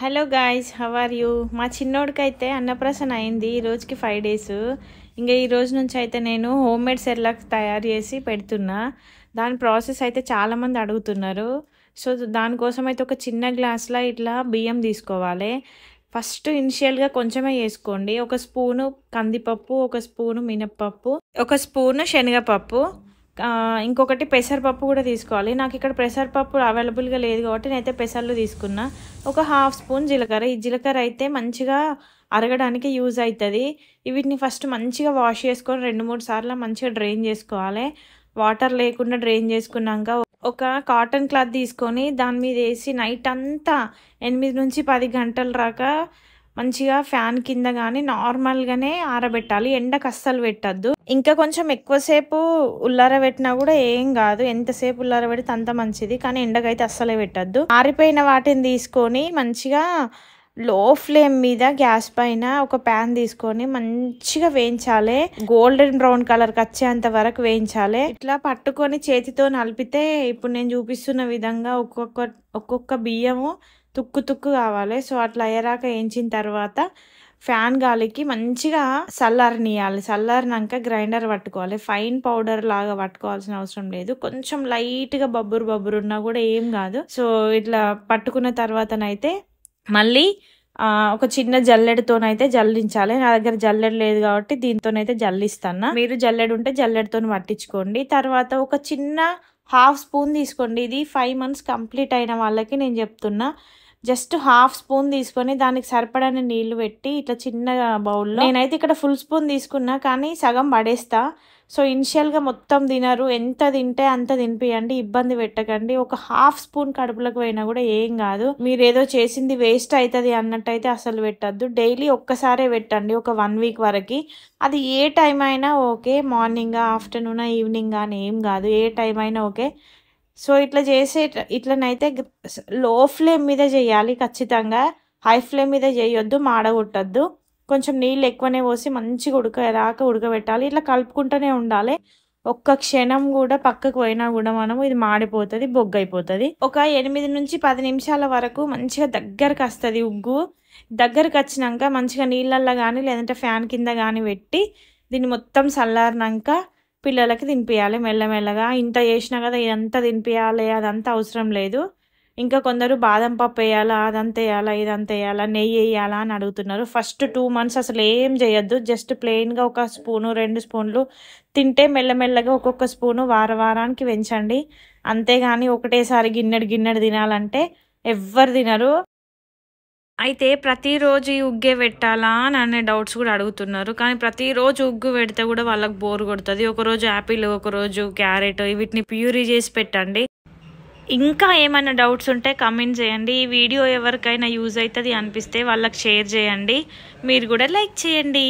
Hello guys, how are you? మా చిన్నోడికైతే అన్నప్రాసన అయింది ఈ రోజుకి 5 డేస్. ఇంకా ఈ రోజు నుంచి అయితే నేను హోమ్ మేడ్ సెర్లాక్ తయారు చేసి పెడుతున్నా. దాని ప్రాసెస్ అయితే చాలామంది అడుగుతున్నారు. సో దానికోసం అయితే ఒక చిన్న గ్లాస్లో ఇట్లా బియ్యం తీసుకోవాలి. ఫస్ట్ ఇనిషియల్గా కొంచెమే వేసుకోండి. ఒక స్పూను కందిపప్పు, ఒక స్పూను మినప్పప్పు, ఒక స్పూను శనగపప్పు, ఇంకొకటి పెసరపప్పు కూడా తీసుకోవాలి. నాకు ఇక్కడ పెసరపప్పు అవైలబుల్గా లేదు కాబట్టి నేనైతే పెసర్లు తీసుకున్నా. ఒక హాఫ్ స్పూన్ జీలకర్ర. ఈ జీలకర్ర అయితే మంచిగా అరగడానికి యూజ్ అవుతుంది. వీటిని ఫస్ట్ మంచిగా వాష్ చేసుకొని 2-3 సార్లు మంచిగా డ్రైన్ చేసుకోవాలి. వాటర్ లేకుండా డ్రైన్ చేసుకున్నాక ఒక కాటన్ క్లాత్ తీసుకొని దాని మీద వేసి నైట్ అంతా 8 నుంచి 10 గంటల దాకా మంచిగా ఫ్యాన్ కింద కానీ నార్మల్గానే ఆరబెట్టాలి. ఎండకు అస్సలు పెట్టద్దు. ఇంకా కొంచెం ఎక్కువసేపు ఉల్లారబెట్టినా కూడా ఏం కాదు. ఎంతసేపు ఉల్లారబెడితే అంత మంచిది, కానీ ఎండకైతే అస్సలే పెట్టద్దు. ఆరిపోయిన వాటిని తీసుకొని మంచిగా లో ఫ్లేమ్ మీద గ్యాస్ పైన ఒక ప్యాన్ తీసుకొని మంచిగా వేయించాలి. గోల్డెన్ బ్రౌన్ కలర్కి వచ్చేంత వరకు వేయించాలి. ఇట్లా పట్టుకొని చేతితో నలిపితే ఇప్పుడు నేను చూపిస్తున్న విధంగా ఒక్కొక్క బియ్యము తుక్కు కావాలి. సో అట్లా అయ్యేరాక వేయించిన తర్వాత ఫ్యాన్ గాలికి మంచిగా చల్లారనియాలి. చల్లారినాక గ్రైండర్ పట్టుకోవాలి. ఫైన్ పౌడర్ లాగా పట్టుకోవాల్సిన అవసరం లేదు. కొంచెం లైట్గా బబ్బురు ఉన్నా కూడా ఏం కాదు. సో ఇట్లా పట్టుకున్న తర్వాతనైతే మళ్ళీ ఒక చిన్న జల్లెడతోనైతే జల్లించాలి. నా దగ్గర జల్లెడ లేదు కాబట్టి దీంతోనైతే జల్లిస్తాను. మీరు జల్లెడ ఉంటే జల్లెడతో పట్టించుకోండి. తర్వాత ఒక చిన్న హాఫ్ స్పూన్ తీసుకోండి. ఇది 5 months కంప్లీట్ అయిన వాళ్ళకి నేను చెప్తున్నా. జస్ట్ హాఫ్ స్పూన్ తీసుకొని దానికి సరిపడని నీళ్లు పెట్టి ఇట్లా చిన్న బౌల్లో, నేనైతే ఇక్కడ ఫుల్ స్పూన్ తీసుకున్నా కానీ సగం పడేస్తా. సో ఇనిషియల్గా మొత్తం తినరు. ఎంత తింటే అంత తినిపియండి, ఇబ్బంది పెట్టకండి. ఒక హాఫ్ స్పూన్ కడుపులకు పోయినా కూడా ఏం కాదు. మీరు ఏదో చేసింది వేస్ట్ అవుతుంది అన్నట్టయితే అసలు పెట్టద్దు. డైలీ ఒక్కసారే పెట్టండి ఒక 1 week వరకు. అది ఏ టైం అయినా ఓకే, మార్నింగ్ ఆఫ్టర్నూన్ ఈవినింగ్ కానీ ఏం కాదు, ఏ టైం అయినా ఓకే. సో ఇట్లా ఇట్లనైతే లో ఫ్లేమ్ మీద చేయాలి ఖచ్చితంగా. హై ఫ్లేమ్ మీద చేయొద్దు, మాడగొట్టద్దు. కొంచెం నీళ్ళు ఎక్కువనే పోసి మంచిగా ఉడకబెట్టాలి. ఇట్లా కలుపుకుంటూనే ఉండాలి. ఒక్క క్షణం కూడా పక్కకు పోయినా కూడా ఇది మాడిపోతుంది, బొగ్గైపోతుంది. ఒక 8 నుంచి 10 నిమిషాల వరకు మంచిగా దగ్గరకు వస్తుంది ఉగ్గు. దగ్గరకు వచ్చినాక మంచిగా నీళ్ళల్లో కానీ లేదంటే ఫ్యాన్ కింద కానీ పెట్టి దీన్ని మొత్తం చల్లారినాక పిల్లలకి తినిపించాలి మెల్లమెల్లగా. ఇంత చేసినా కదా ఇదంతా తినిపించాలి అదంతా అవసరం లేదు. ఇంకా కొందరు బాదం పప్పు వేయాలా, అదంతా వేయాలా, ఇదంతా వేయాలా, నెయ్యి వేయాలా అని అడుగుతున్నారు. ఫస్ట్ 2 months అసలు ఏం చేయొద్దు. జస్ట్ ప్లెయిన్గా ఒక స్పూను 2 స్పూన్లు తింటే మెల్లమెల్లగా ఒక్కొక్క స్పూను వారానికి పెంచండి. అంతేగాని ఒకటేసారి గిన్నెడు తినాలంటే ఎవ్వరు తినరు. అయితే ప్రతిరోజు ఈ ఉగ్గే పెట్టాలా అని అనే డౌట్స్ కూడా అడుగుతున్నారు. కానీ ప్రతిరోజు ఉగ్గు పెడితే కూడా వాళ్ళకి బోర్ కొడుతుంది. ఒకరోజు యాపిల్, ఒకరోజు క్యారెట్, వీటిని ప్యూరీ చేసి పెట్టండి. ఇంకా ఏమైనా డౌట్స్ ఉంటే కమెంట్ చేయండి. ఈ వీడియో ఎవరికైనా యూజ్ అవుతుంది అనిపిస్తే వాళ్ళకి షేర్ చేయండి. మీరు కూడా లైక్ చేయండి.